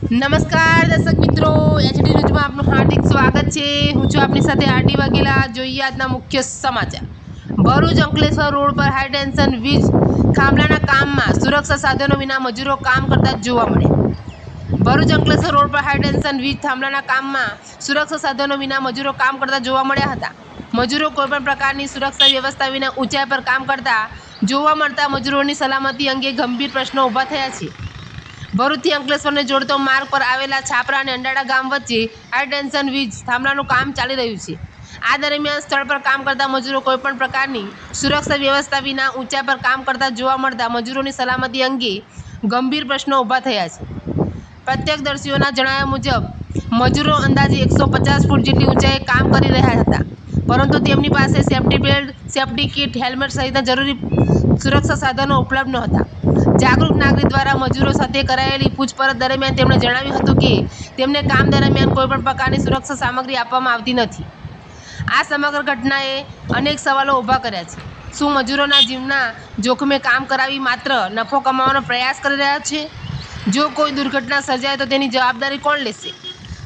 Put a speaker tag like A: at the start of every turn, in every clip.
A: નમસ્કાર દર્શક મિત્રો, એચડી ન્યૂઝમાં આપનું હાર્દિક સ્વાગત છે। હું છું આપની સાથે આરડી વાઘેલા। જોઈએ આજના મુખ્ય સમાચાર। ભરૂચ અંકલેશ્વર રોડ પર હાઈ ટેન્શન વીજ થાંભલાના કામમાં સુરક્ષા સાધનો વિના મજૂરો કામ કરતા જોવા મળ્યા। ભરૂચ અંકલેશ્વર રોડ પર હાઈ ટેન્શન વીજ થાંભલાના કામમાં સુરક્ષા સાધનો વિના મજૂરો કામ કરતા જોવા મળ્યા હતા। મજૂરો કોઈપણ પ્રકારની સુરક્ષા વ્યવસ્થા વિના ઊંચાઈ પર કામ કરતા જોવા મળતા મજૂરોની સલામતી અંગે ગંભીર પ્રશ્નો ઊભા થયા છે। ભરૂચથી અંકલેશ્વરને જોડતો માર્ગ પર આવેલા છાપરા અને અંડાળા ગામ વચ્ચે હાઈ ટેન્શન વીજ થાંભલાનું કામ ચાલી રહ્યું છે। આ દરમિયાન સ્થળ પર કામ કરતા મજૂરો કોઈપણ પ્રકારની સુરક્ષા વ્યવસ્થા વિના ઊંચાઈ પર કામ કરતા જોવા મળતા મજૂરોની સલામતી અંગે ગંભીર પ્રશ્નો ઊભા થયા છે। પ્રત્યક્ષદર્શીઓના જણાવ્યા મુજબ મજૂરો અંદાજે 150 ફૂટ જેટલી ઊંચાઈએ કામ કરી રહ્યા હતા, પરંતુ તેમની પાસે safety belt, safety kit, helmet સહિતના જરૂરી સુરક્ષા સાધનો ઉપલબ્ધ નહોતા। જાગૃત નાગરિક દ્વારા મજૂરો સાથે કરાયેલી પૂછપરછ દરમિયાન તેમણે જણાવ્યું હતું કે તેમને કામ દરમિયાન કોઈપણ પ્રકારની સુરક્ષા સામગ્રી આપવામાં આવતી નથી। આ સમગ્ર ઘટનાએ અનેક સવાલો ઊભા કર્યા છે। શું મજૂરોના જીવના જોખમે કામ કરાવી માત્ર નફો કમાવાનો પ્રયાસ કરી રહ્યા છે? જો કોઈ દુર્ઘટના સર્જાય તો તેની જવાબદારી કોણ લેશે?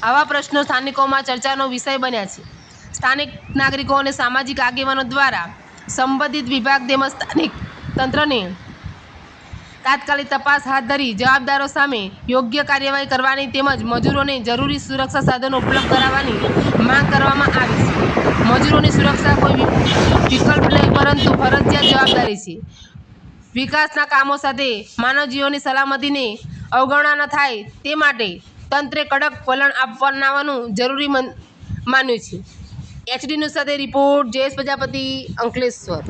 A: આવા પ્રશ્નો સ્થાનિકોમાં ચર્ચાનો વિષય બન્યા છે। સ્થાનિક નાગરિકો અને સામાજિક આગેવાનો દ્વારા સંબંધિત વિભાગ તેમજ સ્થાનિક તંત્રને તાત્કાલિક તપાસ હાથ ધરી જવાબદારો સામે યોગ્ય કાર્યવાહી કરવાની તેમજ મજૂરોને જરૂરી સુરક્ષા સાધનો ઉપલબ્ધ કરાવવાની માંગ કરવામાં આવી છે। મજૂરોની સુરક્ષા કોઈ વિકલ્પ નહીં પરંતુ ફરજિયાત જવાબદારી છે। વિકાસના કામો સાથે માનવજીવોની સલામતીને અવગણના ન થાય તે માટે તંત્રે કડક વલણ અપનાવવાનું જરૂરી માન્યું છે। એચડી ન્યૂઝ સાથે રિપોર્ટ જયેશ પ્રજાપતિ, અંકલેશ્વર।